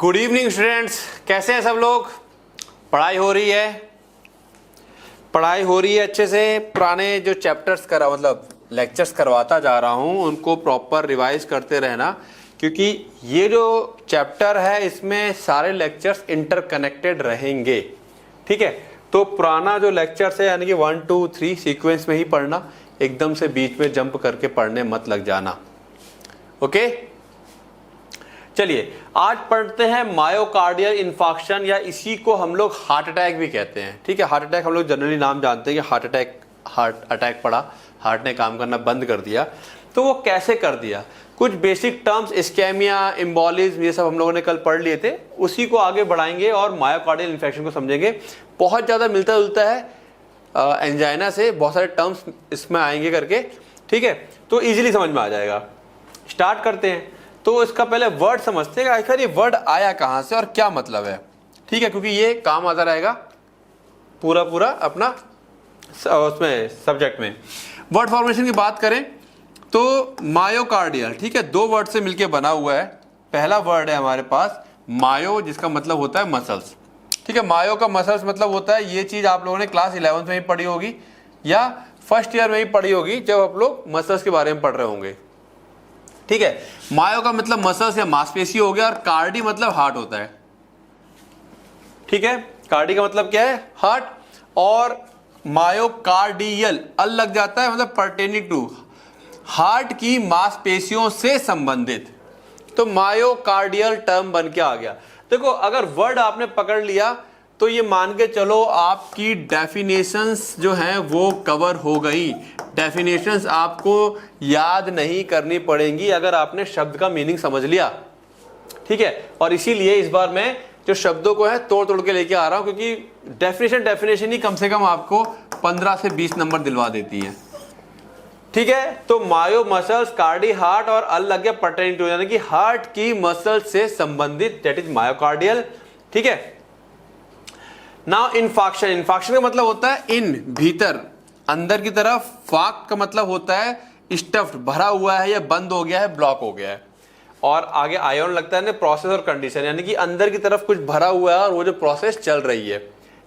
Good evening students, कैसे हैं सब लोग। पढ़ाई हो रही है, पढ़ाई हो रही है अच्छे से। पुराने जो चैप्टर्स करा मतलब लेक्चर्स करवाता जा रहा हूं उनको प्रॉपर रिवाइज करते रहना, क्योंकि ये जो चैप्टर है इसमें सारे लेक्चर्स इंटरकनेक्टेड रहेंगे। ठीक है, तो पुराना जो लेक्चर्स है यानी कि 1 2 3 सीक्वेंस में ही पढ़ना, एकदम से बीच में जंप करके पढ़ने मत लग जाना। ओके, चलिए आज पढ़ते हैं मायोकार्डियल इन्फार्क्शन, या इसी को हम लोग हार्ट अटैक भी कहते हैं। ठीक है, हार्ट अटैक हम लोग जनरली नाम जानते हैं कि हार्ट अटैक पड़ा, हार्ट ने काम करना बंद कर दिया। तो वो कैसे कर दिया, कुछ बेसिक टर्म्स इस्केमिया, एम्बोलिज्म, ये सब हम लोगों ने कल पढ़ लिए थे, उसी को आगे बढ़ाएंगे और मायोकार्डियल इन्फेक्शन को समझेंगे। बहुत ज़्यादा मिलता जुलता है एंजाइना से, बहुत सारे टर्म्स इसमें आएंगे करके। ठीक है, तो इजीली समझ में आ जाएगा। स्टार्ट करते हैं। तो इसका पहले वर्ड समझते हैं, आखिर ये वर्ड आया कहाँ से और क्या मतलब है। ठीक है, क्योंकि ये काम आता रहेगा पूरा अपना उसमें सब्जेक्ट में। वर्ड फॉर्मेशन की बात करें तो मायोकार्डियल, ठीक है, दो वर्ड से मिलके बना हुआ है। पहला वर्ड है हमारे पास मायो, जिसका मतलब होता है मसल्स। ठीक है, मायो का मसल्स मतलब होता है, ये चीज आप लोगों ने क्लास 11th में ही पढ़ी होगी या फर्स्ट ईयर में ही पढ़ी होगी जब आप लोग मसल्स के बारे में पढ़ रहे होंगे। ठीक है, मायो का मतलब मसल्स या मांसपेशी हो गया, और कार्डी मतलब हार्ट होता है। ठीक है, कार्डी का मतलब क्या है, हार्ट। और मायोकार्डियल अल लग जाता है, मतलब पर्टेनिंग टू, हार्ट की मांसपेशियों से संबंधित। तो मायोकार्डियल टर्म बन के आ गया। देखो, अगर वर्ड आपने पकड़ लिया तो ये मान के चलो आपकी डेफिनेशंस जो हैं वो कवर हो गई। डेफिनेशंस आपको याद नहीं करनी पड़ेंगी अगर आपने शब्द का मीनिंग समझ लिया। ठीक है, और इसीलिए इस बार मैं जो शब्दों को है तोड़ तोड़ के लेके आ रहा हूं, क्योंकि डेफिनेशन ही कम से कम आपको 15 से 20 नंबर दिलवा देती है। ठीक है, तो मायो मसल्स, कार्डी हार्ट, और अल लग गया पर्टेनिंग टू, यानी कि हार्ट की मसल से संबंधित, दैट इज मायोकार्डियल। ठीक है, नाउ इन्फार्क्शन, इन्फार्क्शन का मतलब होता है इन, भीतर, अंदर की तरफ। फाक का मतलब होता है स्टफ्ड, भरा हुआ है या बंद हो गया है, ब्लॉक हो गया है। और आगे आयोन लगता है प्रोसेस और कंडीशन, यानी कि अंदर की तरफ कुछ भरा हुआ है और वो जो प्रोसेस चल रही है।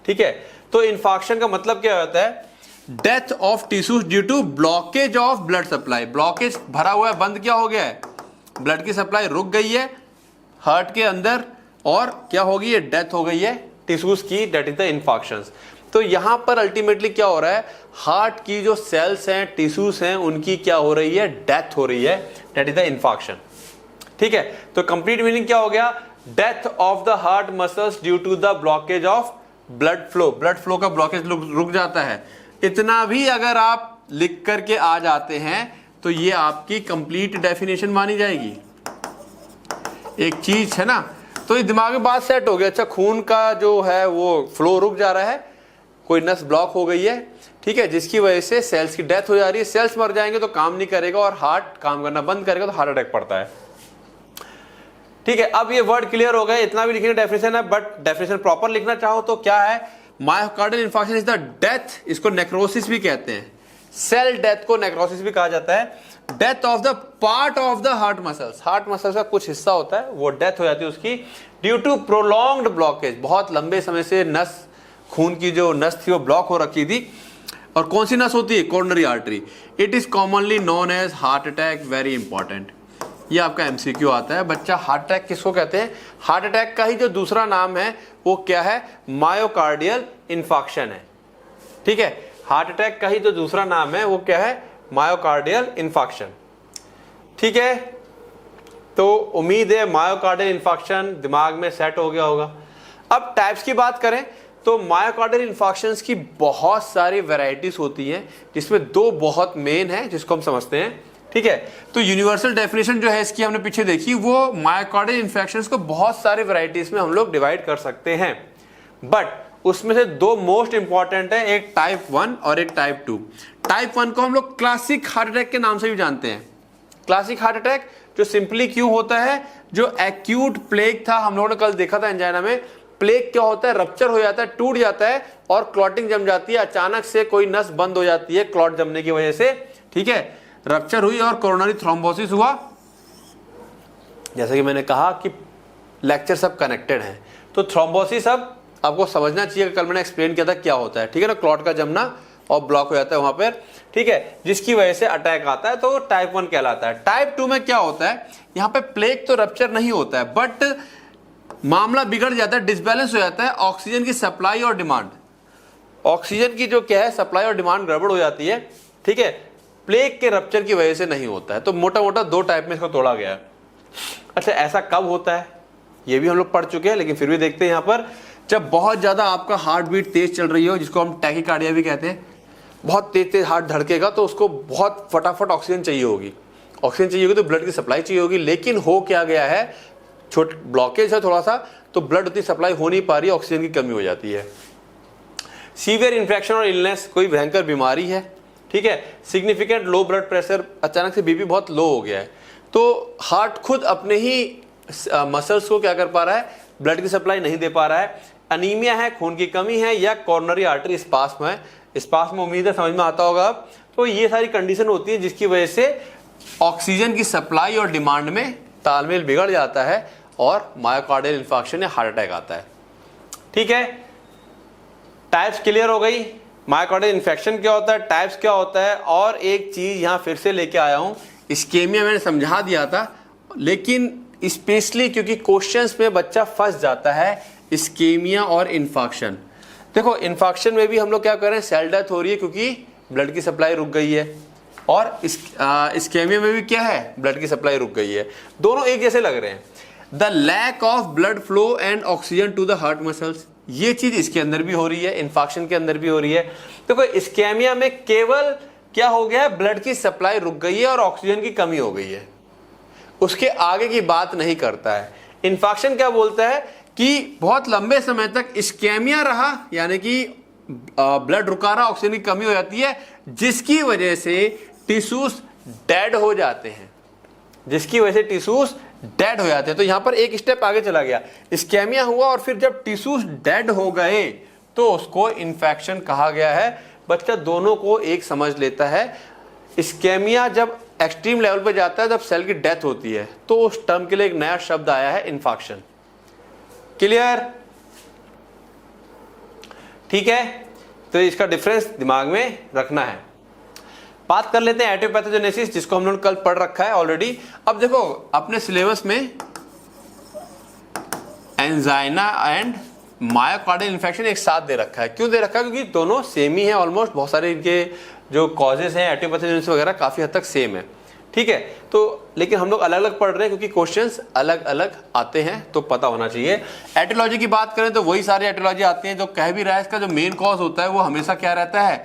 ठीक है, तो इन्फार्क्शन का मतलब क्या होता है, death of tissues due to blockage of blood supply. Blockage, भरा हुआ है, बंद क्या हो गया है, ब्लड की सप्लाई रुक गई है हार्ट के अंदर, और क्या हो गई है, डेथ हो गई है टिश्यूज की, दैट इज द इन्फार्क्शंस। तो यहां पर अल्टीमेटली क्या हो रहा है, हार्ट की जो सेल्स हैं, टिश्यूज हैं, उनकी क्या हो रही है, डेथ हो रही है, दैट इज द इन्फार्क्शन। ठीक है, तो कंप्लीट मीनिंग क्या हो गया, death of the heart muscles due to the blockage of blood flow. Blood flow का ब्लॉकेज रुक जाता है। इतना भी अगर आप लिख करके आ जाते हैं तो ये आपकी कंप्लीट डेफिनेशन मानी जाएगी। एक चीज है ना, तो ये दिमाग में बात सेट हो गया। अच्छा, खून का जो है वो फ्लो रुक जा रहा है, कोई नस ब्लॉक हो गई है, ठीक है, जिसकी वजह से सेल्स की डेथ हो जा रही है। सेल्स मर जाएंगे तो काम नहीं करेगा और हार्ट काम करना बंद करेगा तो हार्ट अटैक पड़ता है। ठीक है, अब ये वर्ड क्लियर हो गए, इतना भी लिखने डेफिनेशन है, बट डेफिनेशन प्रॉपर लिखना चाहो तो क्या है, myocardial infarction is the death, इसको नेक्रोसिस भी कहते हैं, सेल डेथ को नेक्रोसिस भी कहा जाता है। Death of the part of the heart muscles, heart muscles का कुछ हिस्सा होता है, वो डेथ हो जाती है उसकी ड्यू टू प्रोलॉन्ग्ड ब्लॉकेज। बहुत लंबे समय से नस, खून की जो नस थी वो ब्लॉक हो रखी थी। और कौन सी नस होती है, coronary artery. It is commonly known as heart attack, very important. ये आपका एमसीक्यू आता है बच्चा। हार्ट अटैक किसको कहते हैं, हार्ट अटैक का ही जो दूसरा नाम है वो क्या है, मायोकार्डियल इन्फार्क्शन है। ठीक है, हार्ट अटैक का ही जो दूसरा नाम है वो क्या है, मायोकार्डियल इन्फार्क्शन। ठीक है, तो उम्मीद है मायोकार्डियल इन्फार्क्शन दिमाग में सेट हो गया होगा। अब टाइप्स की बात करें तो मायोकार्डियल इन्फार्क्शंस की बहुत सारी वैरायटीज होती हैं, जिसमें दो बहुत मेन है जिसको हम समझते हैं। ठीक है, तो यूनिवर्सल डेफिनेशन जो है इसकी हमने पीछे देखी, वो मायोकार्डियल इन्फेक्शंस को बहुत सारे वैरायटीज में हम लोग डिवाइड कर सकते हैं, बट उसमें से दो मोस्ट इंपॉर्टेंट है, एक टाइप 1 और एक टाइप 2। टाइप 1 को हम लोग क्लासिक हार्ट अटैक के नाम से भी जानते हैं। क्लासिक हार्ट अटैक जो सिंपली क्यों होता है, जो एक्यूट प्लेग था, हम लोगों ने कल देखा था एंजाइना में, प्लेग क्या होता है, रप्चर हो जाता है, टूट जाता है और क्लॉटिंग जम जाती है। अचानक से कोई नस बंद हो जाती है क्लॉट जमने की वजह से। ठीक है, रप्चर हुई और कोरोनरी थ्रोम्बोसिस हुआ। जैसे कि मैंने कहा कि लेक्चर सब कनेक्टेड हैं। तो थ्रोम्बोसिस अब आपको समझना चाहिए, कल मैंने एक्सप्लेन किया था क्या होता है, ठीक है ना, क्लॉट का जमना और ब्लॉक हो जाता है वहां पर, ठीक है, जिसकी वजह से अटैक आता है, तो टाइप 1 कहलाता है। टाइप 2 में क्या होता है, यहाँ पे प्लेग तो रप्चर नहीं होता है, बट मामला बिगड़ जाता है, डिसबैलेंस हो जाता है ऑक्सीजन की सप्लाई और डिमांड। ऑक्सीजन की जो क्या है सप्लाई और डिमांड गड़बड़ हो जाती है, ठीक है, प्लेग के रप्चर की वजह से नहीं होता है। तो मोटा मोटा 2 टाइप में इसको तोड़ा गया है। अच्छा, ऐसा कब होता है ये भी हम लोग पढ़ चुके हैं, लेकिन फिर भी देखते हैं यहाँ पर, जब बहुत ज्यादा आपका हार्ट बीट तेज चल रही हो, जिसको हम टैकीकार्डिया भी कहते हैं, बहुत तेज तेज हार्ट धड़केगा, तो उसको बहुत फटाफट ऑक्सीजन चाहिए होगी, ऑक्सीजन चाहिए होगी तो ब्लड की सप्लाई चाहिए होगी। लेकिन हो क्या गया है, छोट ब्लॉकेज है थोड़ा सा, तो ब्लड उतनी सप्लाई हो नहीं पा रही, ऑक्सीजन की कमी हो जाती है। सीवियर इन्फेक्शन और इलनेस, कोई भयंकर बीमारी है, ठीक है, सिग्निफिकेंट लो ब्लड प्रेशर, अचानक से बीपी बहुत लो हो गया है, तो हार्ट खुद अपने ही मसल्स को क्या कर पा रहा है, ब्लड की सप्लाई नहीं दे पा रहा है, अनीमिया है, खून की कमी है, या कॉर्नरी आर्टरी स्पास्म है। स्पास्म उम्मीद है समझ में आता होगा। तो ये सारी कंडीशन होती है जिसकी वजह से ऑक्सीजन की सप्लाई और डिमांड में तालमेल बिगड़ जाता है और मायोकार्डियल इंफार्क्शन या हार्ट अटैक आता है, ठीक है। टाइप्स क्लियर हो गई, मायोकार्डियल इन्फेक्शन क्या होता है, टाइप्स क्या होता है, और एक चीज यहां फिर से लेके आया हूं, इस्केमिया मैंने समझा दिया था, लेकिन स्पेशली क्योंकि क्वेश्चंस में बच्चा फंस जाता है, इस्केमिया और इन्फार्क्शन। देखो इन्फार्क्शन में भी हम लोग क्या कर रहे हैं, सेल डेथ हो रही है क्योंकि ब्लड की सप्लाई रुक गई है, और इस्केमिया में भी क्या है, ब्लड की सप्लाई रुक गई है, दोनों एक जैसे लग रहे हैं। The lack of blood flow and oxygen to the heart muscles, ये चीज इसके अंदर भी हो रही है, इन्फार्क्शन के अंदर भी हो रही है। देखो इस्केमिया में केवल क्या हो गया है, ब्लड की सप्लाई रुक गई है और ऑक्सीजन की कमी हो गई है, उसके आगे की बात नहीं करता है। इन्फार्क्शन क्या बोलता है कि बहुत लंबे समय तक इस्केमिया रहा, यानी कि ब्लड रुका रहा, ऑक्सीजन की कमी हो जाती है, जिसकी वजह से टिश्यूज डेड हो जाते हैं, जिसकी वजह से टिश्यूज डेड हो जाते हैं। तो यहां पर एक स्टेप आगे चला गया, इस्केमिया हुआ और फिर जब टिश्यूज डेड हो गए तो उसको इन्फेक्शन कहा गया है। बच्चा दोनों को एक समझ लेता है, इस्केमिया जब एक्सट्रीम लेवल पे जाता है, जब सेल की डेथ होती है, तो उस टर्म के लिए एक नया शब्द आया है, इन्फार्क्शन। क्लियर, ठीक है, तो इसका डिफरेंस दिमाग में रखना है। बात कर लेते हैं एटियोपैथोजेनेसिस, जिसको हम लोग कल पढ़ रखा है ऑलरेडी। अब देखो अपने सिलेबस में एंजाइना एंड मायोकार्डियल इन्फेक्शन एक साथ दे रखा है। क्यों दे रखा है, क्योंकि दोनों सेम ही है ऑलमोस्ट, बहुत सारे इनके जो कॉजेज हैं एटियोपैथोजेनेसिस वगैरह काफी हद तक सेम है, ठीक है। तो लेकिन हम लोग अलग अलग पढ़ रहे हैं क्योंकि क्वेश्चंस अलग अलग आते हैं, तो पता होना चाहिए। एटियोलॉजी की बात करें तो वही सारी एटियोलॉजी आती हैं जो कह भी रहा है, इसका जो मेन कॉज होता है वो हमेशा क्या रहता है,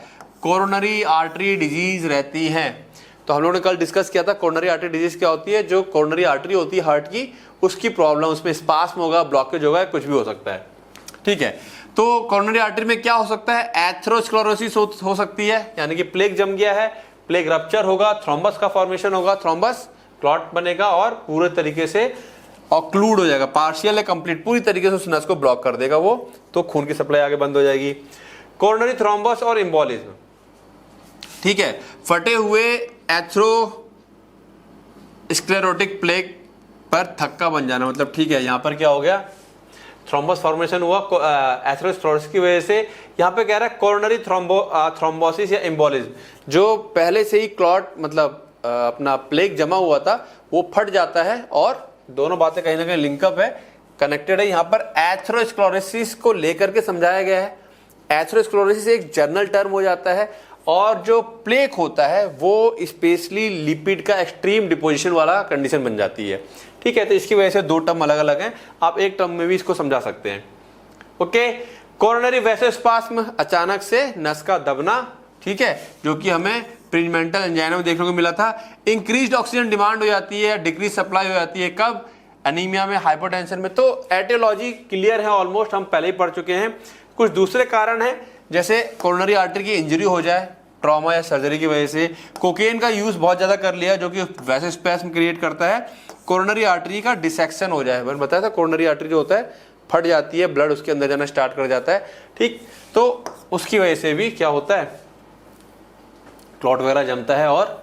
कोरोनरी आर्टरी डिजीज रहती है। तो हम लोगों ने कल डिस्कस किया था कोरोनरी आर्टरी डिजीज क्या होती है, जो कोरोनरी आर्टरी होती है हार्ट की, उसकी प्रॉब्लम, उसमें स्पास्म होगा, ब्लॉकेज होगा, कुछ भी हो सकता है, ठीक है। तो कोरोनरी आर्टरी में क्या हो सकता है, एथेरोस्क्लेरोसिस हो सकती है, यानी कि प्लेग जम गया है, प्लेग रप्चर होगा, थ्रोम्बस का फॉर्मेशन होगा, थ्रोम्बस क्लॉट बनेगा और पूरे तरीके से ऑक्लूड हो जाएगा, पार्शियल या कंप्लीट, पूरी तरीके से उस नस को ब्लॉक कर देगा वो, तो खून की सप्लाई आगे बंद हो जाएगी। कोरोनरी थ्रोम्बस और एम्बोलिज्म, ठीक है, फटे हुए एथेरोस्क्लेरोटिक प्लेग पर थक्का बन जाना, मतलब ठीक है, यहां पर क्या हो गया, थ्रोम्बस फॉर्मेशन हुआ एथेरोस्क्लेरोसिस की वजह से। यहाँ पे कह रहा है कोरोनरी थ्रोम्बोसिस या एम्बोलिज्म, जो पहले से ही क्लॉट मतलब अपना प्लेग जमा हुआ था वो फट जाता है, और दोनों बातें कहीं ना कहीं लिंकअप है, कनेक्टेड है। यहाँ पर एथेरोस्क्लेरोसिस को लेकर के समझाया गया है। एथेरोस्क्लेरोसिस एक जर्नल टर्म हो जाता है, और जो प्लेग होता है वो स्पेशली लिपिड का एक्सट्रीम डिपोजिशन वाला कंडीशन बन जाती है, ठीक है। तो इसकी वजह से दो टर्म अलग अलग हैं, आप एक टर्म में भी इसको समझा सकते हैं, ओके। कोरोनरी वैसोस्पास्म, अचानक से नस का दबना, ठीक है, जो कि हमें प्रीमेंटल एंजाइना में देखने को मिला था। इंक्रीज्ड ऑक्सीजन डिमांड हो जाती है, डिक्रीज सप्लाई हो जाती है, कब, एनीमिया में, हाइपोटेंशन में। तो एटियोलॉजी क्लियर है ऑलमोस्ट, हम पहले ही पढ़ चुके हैं। कुछ दूसरे कारण हैं, जैसे कोरोनरी आर्टरी की इंजरी हो जाए ट्रॉमा या सर्जरी की वजह से, कोकेन का यूज बहुत ज्यादा कर लिया जो कि वैसोस्पैस्म क्रिएट करता है, कोरोनरी आर्टरी का डिसेक्शन हो जाए, मैंने बताया था कोरोनरी आर्टरी जो होता है फट जाती है, ब्लड उसके अंदर जाना स्टार्ट कर जाता है, ठीक, तो उसकी वजह से भी क्या होता है, क्लॉट वगैरह जमता है और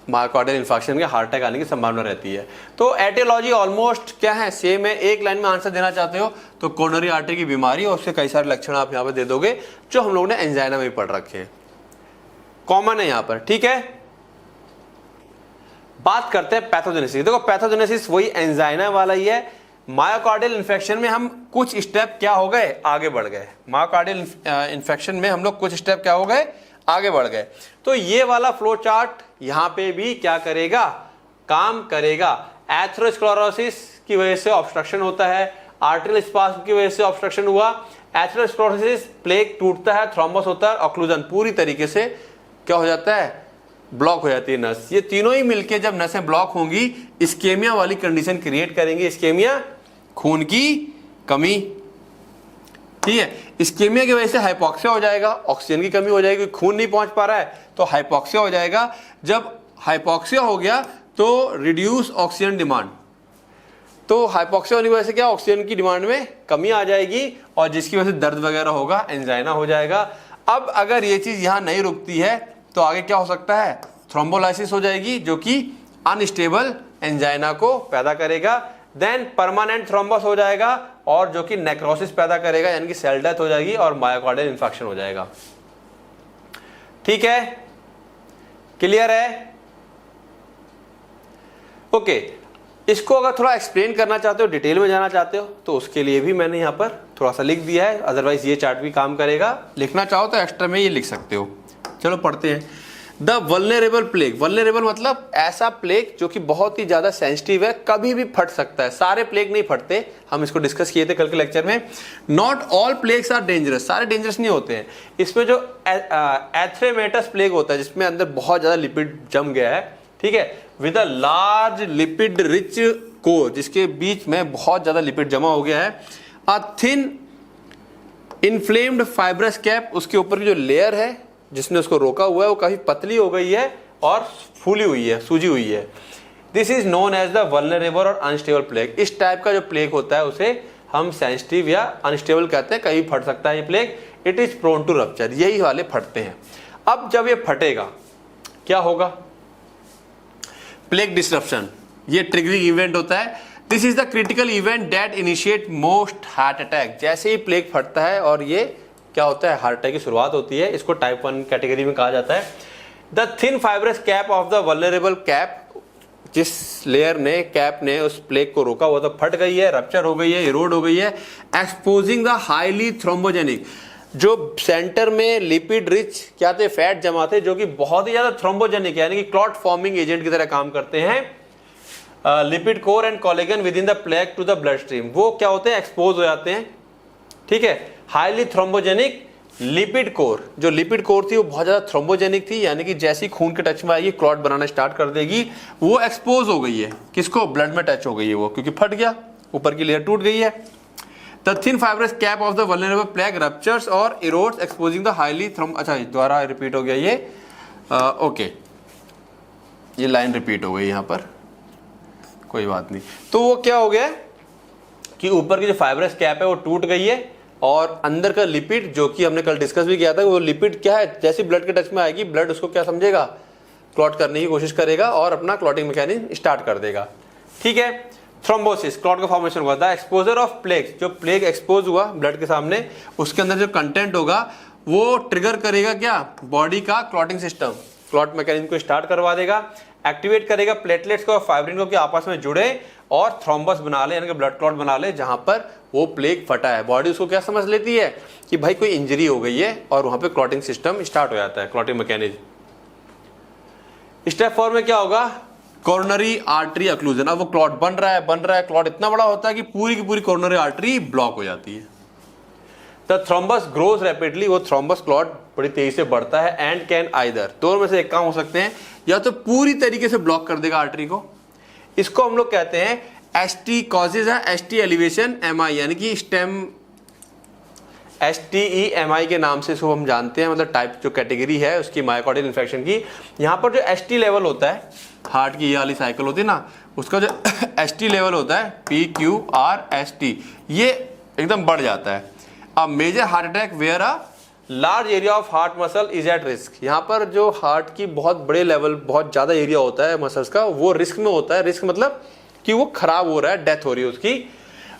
मायोकार्डियल इन्फार्क्शन के हार्ट अटैक आने की संभावना रहती है। तो एटियोलॉजी ऑलमोस्ट क्या है, सेम है। एक लाइन में आंसर देना चाहते हो तो कोरोनरी आर्टरी की बीमारी और उसके कई सारे लक्षण आप यहाँ पे दे दोगे जो हम लोगों ने एंजाइना में पढ़ रखे हैं, कॉमन है यहाँ पर। ठीक है, बात करते हैं पैथोजेनेसिस। देखो पैथोजेनेसिस वही एंजाइना वाला ही है। मायोकार्डियल इन्फेक्शन में हम कुछ स्टेप क्या हो गए, आगे बढ़ गए। मायोकार्डियल इन्फेक्शन में हम लोग कुछ स्टेप क्या हो गए, आगे बढ़ गए। तो ये वाला फ्लो चार्ट यहां पे भी क्या करेगा, काम करेगा। एथेरोस्क्लेरोसिस की वजह से ऑब्स्ट्रक्शन होता है, आर्टरियल स्पाज्म की वजह से ऑब्स्ट्रक्शन हुआ, एथेरोस्क्लेरोसिस, प्लेग टूटता है, थ्रोम्बस होता है, ऑक्लूजन पूरी तरीके से क्या हो जाता है, ब्लॉक हो जाती है नस। ये तीनों ही मिलके जब नसें ब्लॉक होंगी इस्केमिया वाली कंडीशन क्रिएट करेंगे। इस्केमिया, खून की कमी। ठीक है, इस्केमिया की वजह से हाइपोक्सिया हो जाएगा, ऑक्सीजन की कमी हो जाएगी, खून नहीं पहुंच पा रहा है तो हाइपोक्सिया हो जाएगा। जब हाइपोक्सिया हो गया तो रिड्यूस ऑक्सीजन डिमांड, तो हाइपोक्सिया होने की वजह से क्या, ऑक्सीजन की डिमांड में कमी आ जाएगी और जिसकी वजह से दर्द वगैरह होगा, एंजाइना हो जाएगा। अब अगर ये चीज यहां नहीं रुकती है तो आगे क्या हो सकता है, थ्रोम्बोलाइसिस हो जाएगी जो कि अनस्टेबल एंजाइना को पैदा करेगा। देन परमानेंट थ्रोम्बस हो जाएगा और जो कि नेक्रोसिस पैदा करेगा, यानी कि सेल डेथ हो जाएगी और मायोकार्डियल इन्फेक्शन हो जाएगा। ठीक है, क्लियर है? ओके, इसको अगर थोड़ा एक्सप्लेन करना चाहते हो, डिटेल में जाना चाहते हो तो उसके लिए भी मैंने यहां पर थोड़ा सा लिख दिया है, अदरवाइज ये चार्ट भी काम करेगा। लिखना चाहो तो एक्स्ट्रा में ये लिख सकते हो। चलो पढ़ते हैं। द वल्नरेबल प्लेग, वल्नरेबल मतलब ऐसा प्लेग जो कि बहुत ही ज्यादा सेंसिटिव है, कभी भी फट सकता है। सारे प्लेग नहीं फटते, हम इसको डिस्कस किए थे कल के लेक्चर में। Not all plaques are dangerous, सारे डेंजरस नहीं होते हैं। इसमें जो एथ्रेमेटस प्लेग होता है जिसमें अंदर बहुत ज्यादा लिपिड जम गया है, ठीक है, with a large lipid rich core, जिसके बीच में बहुत ज्यादा लिपिड जमा हो गया है। A thin inflamed fibrous cap, उसके ऊपर की जो लेयर है जिसने उसको रोका हुआ है वो काफी पतली हो गई है और फूली हुई है, सूजी हुई है। This is known as the vulnerable और अनस्टेबल प्लेग। इस टाइप का जो प्लेग होता है उसे हम सेंसिटिव या अनस्टेबल कहते हैं, कहीं फट सकता है ये plaque. It is prone to rupture, यही वाले फटते हैं। अब जब ये फटेगा क्या होगा, प्लेग डिसरप्शन, ये ट्रिगरिंग इवेंट होता है। This is the critical event that initiate most heart attack. जैसे ही प्लेग फटता है और ये क्या होता है, हार्ट अटैक की शुरुआत होती है। इसको टाइप 1 कैटेगरी में कहा जाता है। The thin fibrous cap of the vulnerable cap, जिस लेयर ने, कैप ने उस प्लेग को रोका हुआ था, फट गई है, रप्चर हो गई है, इरोड हो गई है, एक्सपोजिंग द हाईली थ्रोम्बोजेनिक, जो सेंटर में लिपिड रिच क्या थे, फैट जमा थे, जो कि बहुत ही ज्यादा थ्रोम्बोजेनिक यानी कि क्लॉट फॉर्मिंग एजेंट की तरह काम करते हैं। Lipid core and collagen within the plaque to the blood stream, वो क्या होते हैं, एक्सपोज हो जाते हैं। ठीक है, हाईली थ्रोम्बोजेनिक लिपिड कोर, जो लिपिड कोर थी वो बहुत ज्यादा थ्रोम्बोजेनिक थी, यानी कि जैसी खून के टच में आएगी क्लॉट बनाना स्टार्ट कर देगी। वो एक्सपोज हो गई है, किसको, ब्लड में टच हो गई है वो, क्योंकि फट गया, ऊपर की लेयर टूट गई है। The thin fibrous cap of the vulnerable plague ruptures और इरोड्स एक्सपोजिंग द हाईली अच्छा दोबारा रिपीट हो गया ये, ओके, ये लाइन रिपीट हो गई यहाँ पर, कोई बात नहीं। तो वो क्या हो गया कि ऊपर की जो फाइब्रस कैप है वो टूट गई है और अंदर का लिपिड, जो कि हमने कल डिस्कस भी किया था, वो लिपिड क्या है, जैसे ब्लड के टच में आएगी ब्लड उसको क्या समझेगा, क्लॉट करने की कोशिश करेगा और अपना क्लॉटिंग मैकेनिज्म स्टार्ट कर देगा। ठीक है, थ्रोम्बोसिस, क्लॉट का फॉर्मेशन हुआ था। एक्सपोजर ऑफ प्लेग, जो प्लेग एक्सपोज हुआ ब्लड के सामने, उसके अंदर जो कंटेंट होगा वो ट्रिगर करेगा क्या, बॉडी का क्लॉटिंग सिस्टम, क्लॉट मैकेनिज्म को स्टार्ट करवा देगा, एक्टिवेट करेगा प्लेटलेट्स को और फाइब्रिन को कि आपस में जुड़े और थ्रोम्बस बना ले, यानी कि ब्लड क्लॉट बना ले जहां पर वो प्लेग फटा है। बॉडी उसको क्या समझ लेती है कि भाई कोई इंजरी हो गई है और वहां पे क्लॉटिंग सिस्टम स्टार्ट हो जाता है, क्लॉटिंग मैकेनिज्म। स्टेप 4 में क्या होगा, कोरोनरी आर्टरी अक्लूजन। अब वो क्लॉट बन रहा है, क्लॉट इतना बड़ा होता है कि पूरी की पूरी कोरोनरी आर्टरी ब्लॉक हो जाती है। द थ्रोम्बस ग्रोज रैपिडली, वो थ्रोम्बस क्लॉट बड़ी तेजी से बढ़ता है। एंड कैन आइदर, दोनों में से एक काम हो सकते हैं, या तो पूरी तरीके से ब्लॉक कर देगा आर्टरी को, इसको हम लोग कहते हैं एसटी कॉजेज है, एसटी एलिवेशन एमआई, यानी कि स्टेम, STEMI के नाम से इसको हम जानते हैं, मतलब टाइप जो कैटेगरी है उसकी मायोकार्डियल इन्फेक्शन की। यहाँ पर जो ST लेवल होता है, हार्ट की ये वाली साइकिल होती है ना, उसका जो ST लेवल होता है PQRST, ये एकदम बढ़ जाता है। अब major heart attack where a large area of heart muscle is at risk. यहाँ पर जो हार्ट की बहुत बड़े लेवल, बहुत ज़्यादा एरिया होता है मसल्स का, वो रिस्क में होता है। रिस्क मतलब कि वो खराब हो रहा है, डेथ हो रही है उसकी।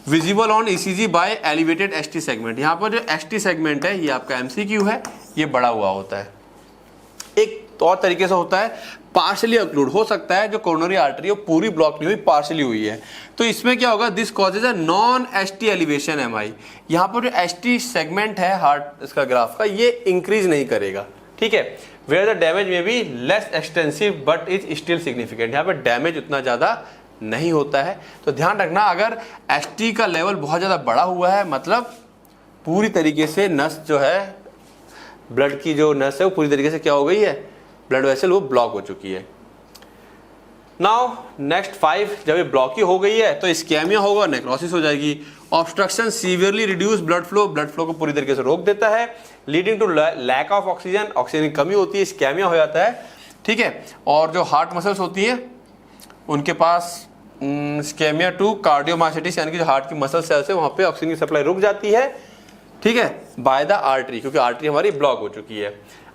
Visible on ECG by elevated ST segment. यहाँ पर जो एसटी सेगमेंट है, ये आपका एमसीक्यू है, ये बड़ा हुआ होता है। एक और तरीके से होता है पार्शली ऑक्लूड, हो सकता है जो कोरोनरी आर्टरी है पूरी ब्लॉक नहीं हुई, पार्शली हुई है, तो इसमें क्या होगा, this causes a non ST elevation MI. यहाँ पर जो एसटी सेगमेंट है हार्ट इसका ग्राफ का, ये इंक्रीज नहीं करेगा, ठीक है। वेयर द डैमेज में be less extensive but is still significant. यहाँ पर डैमेज उतना ज़्यादा नहीं होता है। तो ध्यान रखना, अगर एसटी का लेवल बहुत ज़्यादा बड़ा हुआ है, मतलब पूरी तरीके से नस जो है, ब्लड की जो नस है वो पूरी तरीके से क्या हो गई है, ब्लड वेसल वो ब्लॉक हो चुकी है। नाउ नेक्स्ट 5, जब ये ब्लॉक ही हो गई है तो इस्केमिया होगा, नेक्रोसिस हो जाएगी। Obstruction severely reduce blood flow को पूरी तरीके से रोक देता है, leading to lack of oxygen, oxygen की कमी होती है, इस्केमिया हो जाता है, ठीक है। और जो हार्ट मसल्स होती है उनके पास इस्केमिया टू कार्डियोमायोसाइटिस, यानी कि जो हार्ट की मसल सेल्स है वहाँ पे ऑक्सीजन की सप्लाई रुक जाती है, ठीक है, बाय द आर्टरी, क्योंकि आर्टरी हमारी ब्लॉक हो चुकी है।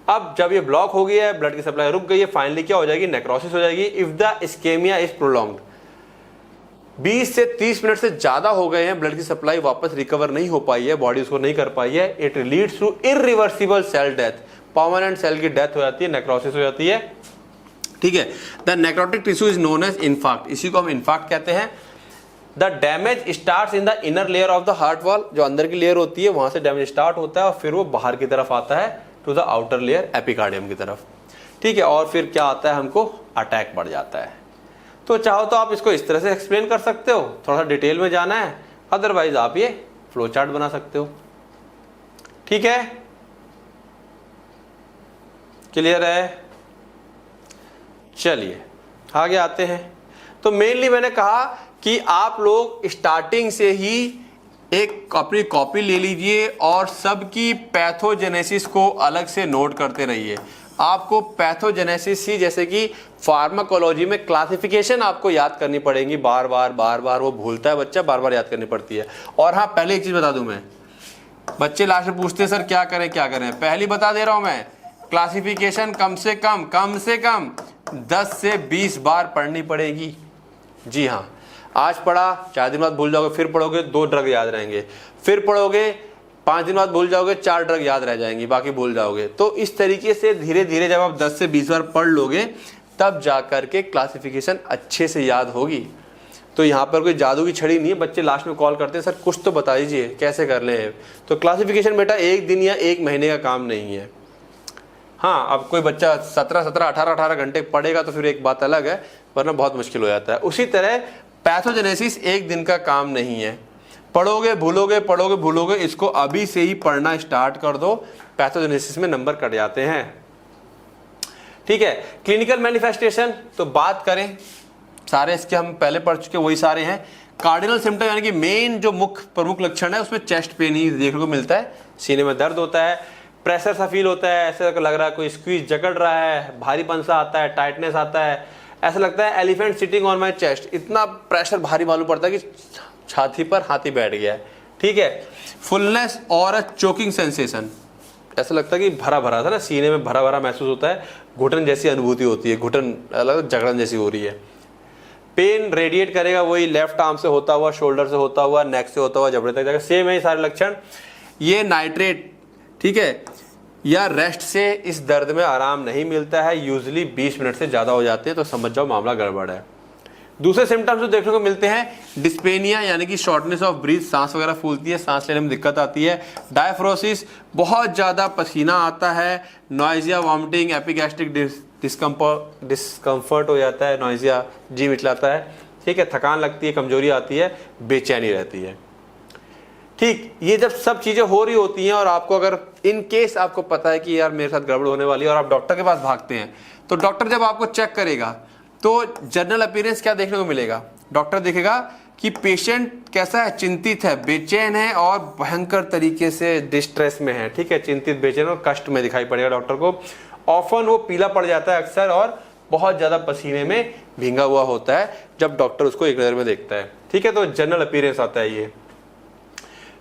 अब जब ये ब्लॉक हो गई है, ब्लड की सप्लाई रुक गई है, फाइनली क्या हो जाएगी, नेक्रोसिस हो जाएगी। If the ischaemia is prolonged, 20 से 30 मिनट से ज्यादा हो गए हैं, ब्लड की सप्लाई वापस रिकवर नहीं हो पाई है, बॉडी उसको नहीं कर पाई है, it leads to irreversible cell death, permanent cell की डेथ हो जाती है, नेक्रोसिस हो जाती है, ठीक है। The necrotic tissue is known as infarct, इसी को हम इन्फार्क्ट कहते हैं। The damage starts in the inner layer of the heart wall, जो अंदर की लेयर होती है वहां से डैमेज स्टार्ट होता है और फिर वो बाहर की तरफ आता है to the outer layer, epicardium की तरफ, ठीक है। और फिर क्या आता है, हमको अटैक बढ़ जाता है। तो चाहो तो आप इसको इस तरह से एक्सप्लेन कर सकते हो, थोड़ा सा डिटेल में जाना है, अदरवाइज आप ये फ्लो चार्ट बना सकते हो, ठीक है। क्लियर है? चलिए आगे आते हैं। तो मेनली मैंने कहा कि आप लोग स्टार्टिंग से ही एक अपनी कॉपी ले लीजिए और सबकी पैथोजेनेसिस को अलग से नोट करते रहिए। आपको पैथोजेनेसिस ही, जैसे कि फार्माकोलॉजी में क्लासिफिकेशन आपको याद करनी पड़ेगी, बार बार वो भूलता है बच्चा, बार बार याद करनी पड़ती है। और हाँ, पहले एक चीज बता दूं मैं, बच्चे लास्ट में पूछते हैं सर क्या करें, पहली बता दे रहा हूं मैं, क्लासिफिकेशन कम से कम 10 से 20 बार पढ़नी पड़ेगी। जी हाँ, आज पढ़ा, 4 दिन बाद भूल जाओगे, फिर पढ़ोगे 2 ड्रग याद रहेंगे, फिर पढ़ोगे 5 दिन बाद भूल जाओगे, 4 ड्रग याद रह जाएंगी, बाकी भूल जाओगे। तो इस तरीके से धीरे धीरे जब आप 10 से 20 बार पढ़ लोगे तब जा करके क्लासिफिकेशन अच्छे से याद होगी। तो यहाँ पर कोई जादू की छड़ी नहीं है। बच्चे लास्ट में कॉल करते हैं सर कुछ तो बता दीजिए कैसे कर लें। तो क्लासिफिकेशन बेटा 1 दिन या 1 महीने का काम नहीं है। हाँ, अब कोई बच्चा 17-18 घंटे पढ़ेगा तो फिर एक बात अलग है, वरना बहुत मुश्किल हो जाता है। उसी तरह पैथोजेनेसिस 1 दिन का काम नहीं है। पढ़ोगे भूलोगे, इसको अभी से ही पढ़ना स्टार्ट कर दो, पैथोजेनेसिस में नंबर कट जाते हैं, ठीक है। क्लिनिकल मैनिफेस्टेशन तो बात करें, सारे इसके हम पहले पढ़ चुके, वही सारे हैं। कार्डिनल सिम्टम यानी कि मेन जो मुख्य प्रमुख लक्षण है उसमें चेस्ट पेन ही देखने को मिलता है, सीने में दर्द होता है, प्रेशर सा फील होता है, ऐसा लग रहा है कोई स्क्वीज जकड़ रहा है, भारीपन सा आता है, टाइटनेस आता है, ऐसा लगता है elephant sitting on my chest, इतना प्रेशर भारी मालूम पड़ता है कि छाती पर हाथी बैठ गया है, ठीक है। फुलनेस और अ चोकिंग सेंसेशन, ऐसा लगता है कि भरा भरा था ना, सीने में भरा भरा महसूस होता है, घुटन जैसी अनुभूति होती है, घुटन अलग जकड़न जैसी हो रही है। पेन रेडिएट करेगा, वही लेफ्ट आर्म से होता हुआ, शोल्डर से होता हुआ, नेक से होता हुआ, जबड़े तक जाएगा, सेम है सारे लक्षण। ये नाइट्रेट, ठीक है, या रेस्ट से इस दर्द में आराम नहीं मिलता है, यूजुअली 20 मिनट से ज़्यादा हो जाते हैं, तो समझ जाओ मामला गड़बड़ है। दूसरे सिम्टम्स जो देखने को मिलते हैं, डिस्पेनिया यानी कि शॉर्टनेस ऑफ ब्रीथ, सांस वगैरह फूलती है, सांस लेने में दिक्कत आती है। डायफ्रोसिस, बहुत ज़्यादा पसीना आता है। नॉइजिया, वॉमिटिंग, एपिगैस्ट्रिक डिस्कम्फर्ट हो जाता है, नॉइजिया, जी मिचलाता है, ठीक है, थकान लगती है, कमजोरी आती है, बेचैनी रहती है, ठीक। ये जब सब चीज़ें हो रही होती हैं और आपको अगर इन केस आपको पता है कि यार मेरे साथ गड़बड़ होने वाली है और आप डॉक्टर के पास भागते हैं, तो डॉक्टर जब आपको चेक करेगा तो जनरल अपीयरेंस क्या देखने को मिलेगा, डॉक्टर देखेगा कि पेशेंट कैसा है, चिंतित है, बेचैन है और भयंकर तरीके से डिस्ट्रेस में है, ठीक है, चिंतित, बेचैन और कष्ट में दिखाई पड़ेगा डॉक्टर को। ऑफन वो पीला पड़ जाता है अक्सर और बहुत ज़्यादा पसीने में भींगा हुआ होता है जब डॉक्टर उसको एक नज़र में देखता है, ठीक है। तो जनरल अपीयरेंस आता है ये।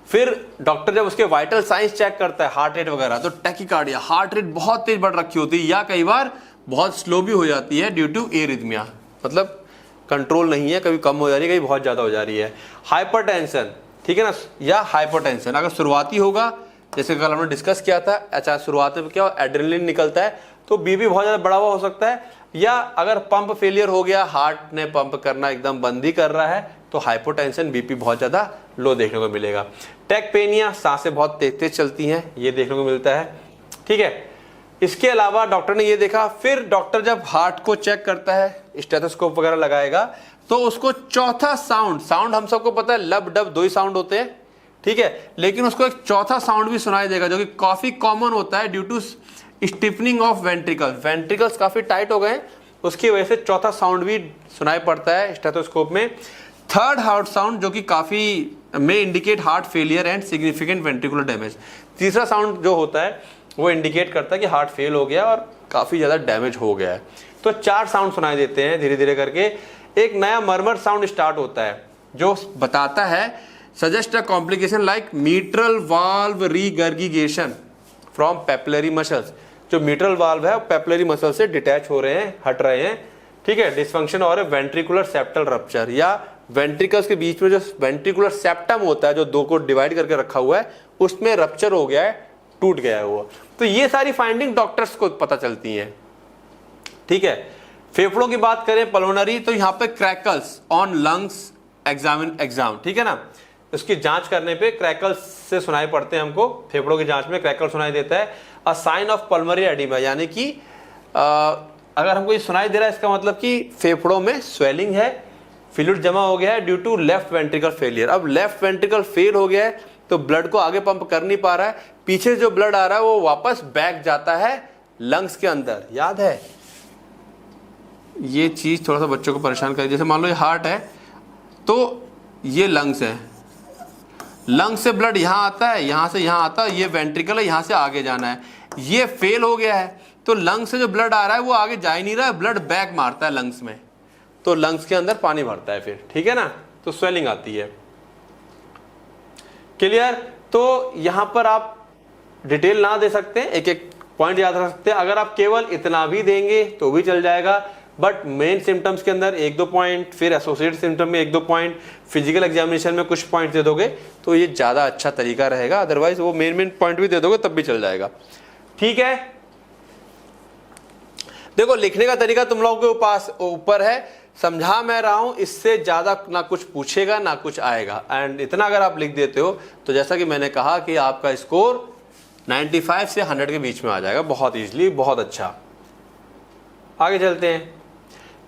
फिर डॉक्टर जब उसके वाइटल साइंस चेक करता है, हार्ट रेट वगैरह, तो टैकीकार्डिया, हार्ट रेट बहुत तेज बढ़ रखी होती है या कई बार बहुत स्लो भी हो जाती है ड्यू टू एरिथमिया, मतलब कंट्रोल नहीं है, कभी कम हो जा रही है, कभी बहुत ज़्यादा हो जा रही है। हाइपरटेंशन, ठीक है ना, या हाइपोटेंशन अगर शुरुआती होगा, जैसे कल हमने डिस्कस किया था, अच्छा शुरुआत में क्या एड्रेनलिन निकलता है तो बीपी बहुत ज़्यादा बढ़ा हुआ हो सकता है, या अगर पंप फेलियर हो गया, हार्ट ने पंप करना एकदम बंद ही कर रहा है, तो हाइपोटेंशन, बीपी बहुत ज़्यादा लो देखने को मिलेगा। टेकपेनिया, सांसें बहुत तेज तेज चलती हैं, ये देखने को मिलता है, ठीक है। इसके अलावा डॉक्टर ने ये देखा, फिर डॉक्टर जब हार्ट को चेक करता है, स्टेथोस्कोप वगैरह लगाएगा, तो उसको चौथा साउंड हम सबको पता है लब डब 2 ही साउंड होते हैं, ठीक है, लेकिन उसको एक चौथा साउंड भी सुनाई देगा जो कि काफी कॉमन होता है due to stiffening of ventricles काफी टाइट हो गए, उसकी वजह से चौथा साउंड भी सुनाई पड़ता है स्टेथोस्कोप में। थर्ड हार्ट साउंड जो कि काफी में indicate heart failure and significant ventricular damage. तीसरा साउंड जो होता है वो इंडिकेट करता है कि हार्ट फेल हो गया और काफी ज्यादा डैमेज हो गया है। तो 4 साउंड सुनाई देते हैं धीरे धीरे करके। एक नया मर्मर साउंड स्टार्ट होता है जो बताता है suggest a complication like mitral valve regurgitation from papillary muscles. जो मीट्रल वाल्व है पेपिलरी मसल से डिटैच हो रहे हैं, हट रहे हैं, ठीक है, डिसफंक्शन और वेंट्रिकुलर सेप्टल रप्चर, या वेंट्रिकल्स के बीच में जो वेंट्रिकुलर सेप्टम होता है जो 2 को डिवाइड करके रखा हुआ है उसमें रप्चर हो गया है, टूट गया है वो। तो ये सारी फाइंडिंग डॉक्टर्स को पता चलती हैं, ठीक है। फेफड़ों की बात करें पल्मोनरी, तो यहाँ पे क्रैकल्स ऑन लंग्स एग्जाम, ठीक है ना, उसकी जांच करने पे क्रैकल्स से सुनाई पड़ते हैं हमको, फेफड़ों की जांच में क्रैकल सुनाई देता है। A sign of pulmonary oedema, यानी कि अगर हमको ये सुनाई दे रहा है इसका मतलब कि फेफड़ों में स्वेलिंग है, फ्लूइड जमा हो गया है due to left ventricle failure. अब लेफ्ट वेंट्रिकल फेल हो गया है तो ब्लड को आगे पंप कर नहीं पा रहा है, पीछे जो ब्लड आ रहा है वो वापस बैक जाता है लंग्स के अंदर। याद है ये चीज थोड़ा सा बच्चों को परेशान करे, जैसे मान लो ये हार्ट है तो ये लंग्स है, लंग्स से ब्लड यहाँ आता है, यहाँ से यहाँ आता है, ये वेंट्रिकल है, यहाँ से आगे जाना है, ये फेल हो गया है तो लंग्स से जो ब्लड आ रहा है वो आगे जा ही नहीं रहा है, ब्लड बैक मारता है लंग्स में, तो लंग्स के अंदर पानी भरता है फिर, ठीक है ना, तो स्वेलिंग आती है। क्लियर? तो यहां पर आप डिटेल ना दे सकते, एक एक पॉइंट याद रख सकते हैं। अगर आप केवल इतना भी देंगे तो भी चल जाएगा, बट मेन सिम्टम्स के अंदर 1-2 पॉइंट, फिर एसोसिएट सिम्टम में 1-2 पॉइंट, फिजिकल एग्जामिनेशन में कुछ पॉइंट दे दोगे तो ये ज्यादा अच्छा तरीका रहेगा, अदरवाइज वो मेन पॉइंट भी दे दोगे तब भी चल जाएगा, ठीक है। देखो लिखने का तरीका तुम लोगों के पास ऊपर है, समझा मैं रहा हूं, इससे ज्यादा ना कुछ पूछेगा ना कुछ आएगा, एंड इतना अगर आप लिख देते हो तो जैसा कि मैंने कहा कि आपका स्कोर 95 से 100 के बीच में आ जाएगा बहुत इजीली, बहुत अच्छा। आगे चलते हैं।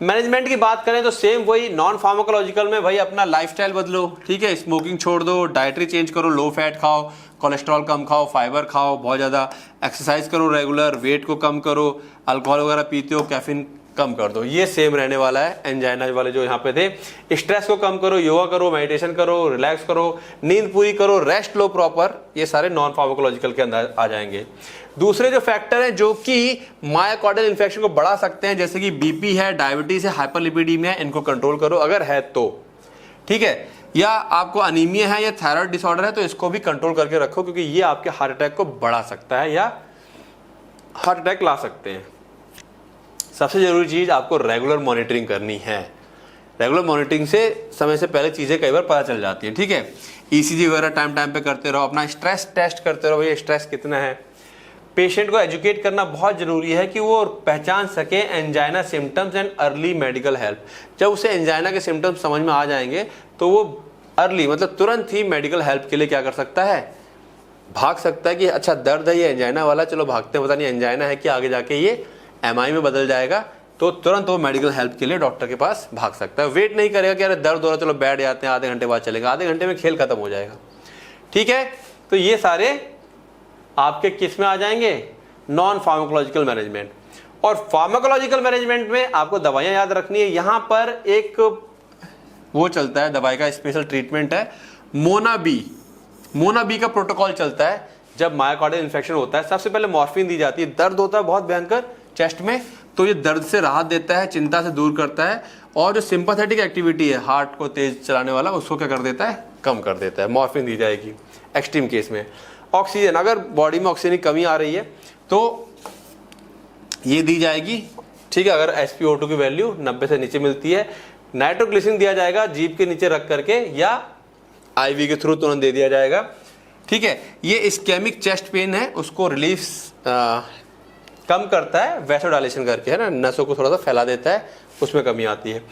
मैनेजमेंट की बात करें तो सेम वही, नॉन फार्माकोलॉजिकल में भाई अपना लाइफस्टाइल बदलो, ठीक है, स्मोकिंग छोड़ दो, डाइटरी चेंज करो, लो फैट खाओ, कोलेस्ट्रॉल कम खाओ, फाइबर खाओ बहुत ज़्यादा, एक्सरसाइज करो रेगुलर, वेट को कम करो, अल्कोहल वगैरह पीते हो कैफीन कम कर दो, ये सेम रहने वाला है एंजाइना वाले जो यहाँ पे थे। स्ट्रेस को कम करो, योगा करो, मेडिटेशन करो, रिलैक्स करो, नींद पूरी करो, रेस्ट लो प्रॉपर, ये सारे नॉन फार्माकोलॉजिकल के अंदर आ जाएंगे। दूसरे जो फैक्टर हैं जो कि मायोकार्डियल इन्फेक्शन को बढ़ा सकते हैं, जैसे कि बीपी है, डायबिटीज है, हाइपरलिपिडीमिया, इनको कंट्रोल करो अगर है तो, ठीक है, या आपको अनीमिया है या थायराइड डिसऑर्डर है तो इसको भी कंट्रोल करके रखो, क्योंकि ये आपके हार्ट अटैक को बढ़ा सकता है या हार्ट अटैक ला सकते हैं। सबसे जरूरी चीज आपको रेगुलर मॉनिटरिंग करनी है, रेगुलर मॉनिटरिंग से समय से पहले चीजें कई बार पता चल जाती हैं, ठीक है। ईसीजी वगैरह टाइम टाइम पे करते रहो, अपना स्ट्रेस टेस्ट करते रहो, ये स्ट्रेस कितना है। पेशेंट को एजुकेट करना बहुत जरूरी है कि वो पहचान सके angina symptoms and early medical help. जब उसे एंजाइना के सिम्टम्स समझ में आ जाएंगे तो वो अर्ली मतलब तुरंत ही मेडिकल हेल्प के लिए क्या कर सकता है, भाग सकता है कि अच्छा दर्द है ये एंजाइना वाला, चलो भागते हैं, पता नहीं एंजाइना है कि आगे जाके ये एमआई में बदल जाएगा, तो तुरंत वो मेडिकल हेल्प के लिए डॉक्टर के पास भाग सकता है। वेट नहीं करेगा कि अरे दर्द हो रहा चलो बैठ जाते हैं, आधे घंटे बाद चलेगा, आधे घंटे में खेल खत्म हो जाएगा, ठीक है। तो ये सारे आपके किस में आ जाएंगे, नॉन फार्माकोलॉजिकल मैनेजमेंट। और फार्माकोलॉजिकल मैनेजमेंट में आपको दवाइयां याद रखनी है। यहां पर एक वो चलता है, दवाई का स्पेशल ट्रीटमेंट है मोनाबी का प्रोटोकॉल चलता है। जब मायोकार्डियल इन्फेक्शन होता है सबसे पहले मॉर्फिन दी जाती है, दर्द होता है बहुत भयंकर चेस्ट में, तो ये दर्द से राहत देता है, चिंता से दूर करता है, और जो सिंपैथेटिक एक्टिविटी है हार्ट को तेज चलाने वाला, उसको क्या कर देता है, कम कर देता है। मॉर्फिन दी जाएगी एक्सट्रीम केस में। ऑक्सीजन, अगर बॉडी में ऑक्सीजन की कमी आ रही है तो ये दी जाएगी, ठीक है, अगर SpO2 की वैल्यू 90 से नीचे मिलती है। नाइट्रोग्लिसरीन दिया जाएगा जीभ के नीचे रख करके या IV के थ्रू तुरंत दे दिया जाएगा, ठीक है। ये इस्केमिक चेस्ट पेन है, उसको रिलीफ कम करता है वैसोडाइलेशन करके, है ना, नसों को थोड़ा सा फैला देता है, उसमें कमी आती है।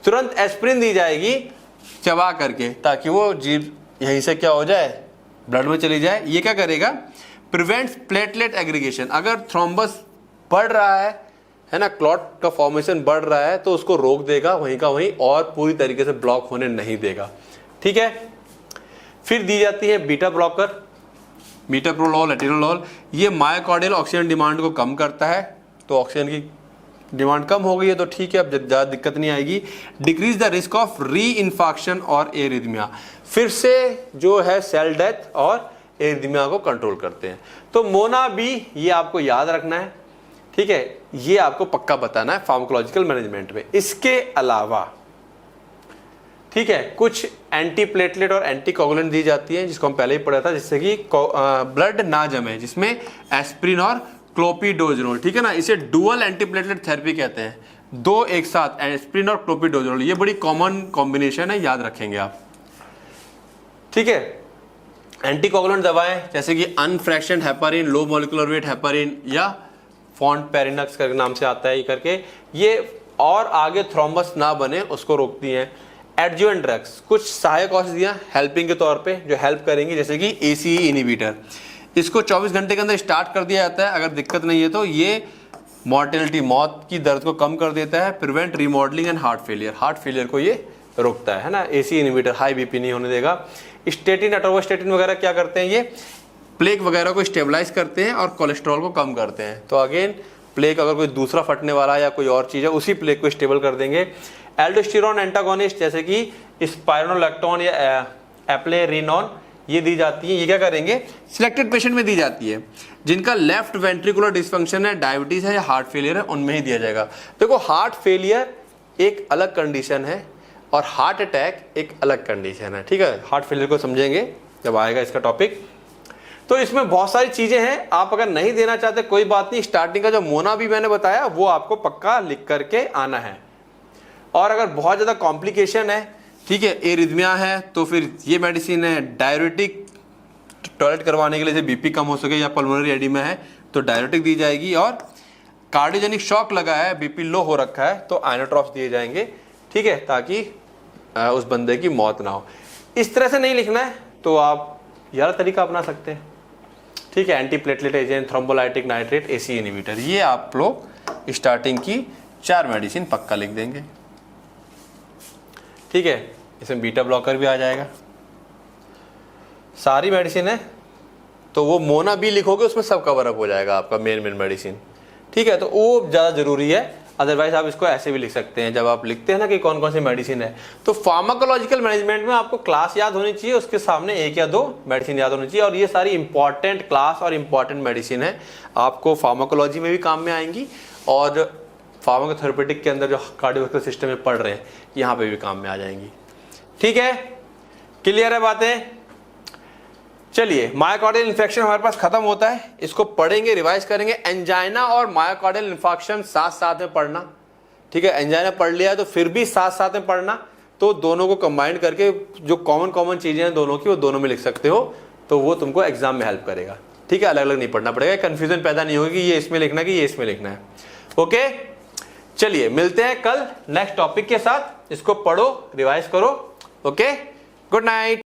तुरंत एस्प्रिन दी जाएगी चबा करके, ताकि वो जीभ यहीं से क्या हो जाए, ब्लड में चली जाए। ये क्या करेगा, प्रिवेंट्स प्लेटलेट एग्रीगेशन। अगर थ्रोम्बस बढ़ रहा है ना, क्लॉट का फॉर्मेशन बढ़ रहा है, तो उसको रोक देगा वहीं का वहीं और पूरी तरीके से ब्लॉक होने नहीं देगा, ठीक है। फिर दी जाती है बीटा ब्लॉकर, मीटोप्रोलोल, एटेनोलोल। ये मायोकार्डियल ऑक्सीजन डिमांड को कम करता है, तो ऑक्सीजन की डिमांड कम हो गई है तो ठीक है, अब ज़्यादा दिक्कत नहीं आएगी। डिक्रीज द रिस्क ऑफ री इन्फेक्शन और एरिथमिया, फिर से जो है सेल डेथ और एरिथमिया को कंट्रोल करते हैं। तो मोना बी ये आपको याद रखना है, ठीक है, ये आपको पक्का बताना है फार्माकोलॉजिकल मैनेजमेंट में। इसके अलावा, ठीक है, कुछ एंटी प्लेटलेट और एंटी कोगुलेंट दी जाती है, जिसको हम पहले ही पढ़ा था, जिससे कि ब्लड ना जमे, जिसमें एस्प्रिन और क्लोपिडोग्रेनोल, ठीक है ना। इसे डुअल एंटी प्लेटलेट थेरेपी कहते हैं, दो एक साथ, एस्प्रिन और क्लोपिडोग्रेनोल। ये बड़ी कॉमन कॉम्बिनेशन है, याद रखेंगे आप, ठीक है। एंटी कोगुलेंट दवाएं जैसे कि unfractionated heparin, low molecular weight heparin या फॉन्टपेरिनक्स करके नाम से आता है ये करके, ये और आगे थ्रोम्बस ना बने उसको रोकती हैं। एडजुवेंट ड्रग्स, कुछ सहायक औषधियाँ हेल्पिंग के तौर पे जो हेल्प करेंगी, जैसे कि ACE इनिबिटर। इसको 24 घंटे के अंदर स्टार्ट कर दिया जाता है, अगर दिक्कत नहीं है तो ये मॉर्टेलिटी, मौत की दर्द को कम कर देता है। Prevent remodelling and heart failure को ये रोकता है ना। ACE इनिबिटर हाई BP नहीं होने देगा। स्टेटिन, एटोवास्टेटिन वगैरह क्या करते हैं, ये प्लेग वगैरह को स्टेबलाइज करते हैं और कोलेस्ट्रॉल को कम करते हैं। तो अगेन प्लेग अगर कोई दूसरा फटने वाला या कोई और चीज़ है, उसी प्लेग को स्टेबल कर देंगे। एल्डोस्टेरोन एंटागोनिस्ट जैसे कि स्पाइरोनोलैक्टोन या एप्लेरिनोन, ये दी जाती है। ये क्या करेंगे, सिलेक्टेड पेशेंट में दी जाती है, जिनका लेफ्ट वेंट्रिकुलर डिसफंक्शन है, डायबिटीज है या हार्ट फेलियर है, उनमें ही दिया जाएगा। देखो, हार्ट फेलियर एक अलग कंडीशन है और हार्ट अटैक एक अलग कंडीशन है, ठीक है। हार्ट फेलियर को समझेंगे जब आएगा इसका टॉपिक। तो इसमें बहुत सारी चीजें हैं, आप अगर नहीं देना चाहते कोई बात नहीं, स्टार्टिंग का जो मोना भी मैंने बताया वो आपको पक्का लिख करके आना है। और अगर बहुत ज्यादा कॉम्प्लिकेशन है, ठीक है, एरिथमिया है, तो फिर ये मेडिसिन है। डायरेटिक, टॉयलेट करवाने के लिए जैसे BP कम हो सके या पल्मोनरी एडिमा है तो डायरेटिक दी जाएगी। और कार्डियोजेनिक शॉक लगा है, BP लो हो रखा है, तो आइनोट्रॉप्स दिए जाएंगे, ठीक है, ताकि उस बंदे की मौत ना हो। इस तरह से नहीं लिखना है तो आप यह तरीका अपना सकते हैं, ठीक है। Anti platelet agent, thrombolytic nitrate, ACE inhibitor, ये आप लोग स्टार्टिंग की 4 मेडिसिन पक्का लिख देंगे, ठीक है। इसमें बीटा ब्लॉकर भी आ जाएगा, सारी मेडिसिन है। तो वो मोना भी लिखोगे, उसमें सब कवर अप हो जाएगा आपका मेन मेडिसिन, ठीक है। तो वो ज़्यादा जरूरी है, अदरवाइज आप इसको ऐसे भी लिख सकते हैं। जब आप लिखते हैं ना कि कौन कौन सी मेडिसिन है, तो फार्माकोलॉजिकल मैनेजमेंट में आपको क्लास याद होनी चाहिए, उसके सामने 1 या 2 मेडिसिन याद होनी चाहिए। और ये सारी इंपॉर्टेंट क्लास और इंपॉर्टेंट मेडिसिन है, आपको फार्माकोलॉजी में भी काम में आएंगी और फार्माकोथेरेपेटिक के अंदर जो कार्डियोवैस्कुलर सिस्टम में पढ़ रहे हैं, यहाँ पे भी काम में आ जाएंगी, ठीक है। क्लियर है बातें? चलिए, मायोकार्डियल इन्फेक्शन हमारे पास खत्म होता है, इसको पढ़ेंगे, रिवाइज करेंगे। एंजाइना और मायोकार्डियल इन्फेक्शन साथ साथ में पढ़ना, ठीक है। एंजाइना पढ़ लिया तो फिर भी साथ साथ में पढ़ना, तो दोनों को कंबाइन करके जो कॉमन चीजें हैं दोनों की, वो दोनों में लिख सकते हो, तो वो तुमको एग्जाम में हेल्प करेगा, ठीक है। अलग अलग नहीं पढ़ना पड़ेगा, कंफ्यूजन पैदा नहीं होगी कि ये इसमें लिखना कि ये इसमें लिखना है, ओके। चलिए, मिलते हैं कल नेक्स्ट टॉपिक के साथ। इसको पढ़ो, रिवाइज करो, ओके। Good night.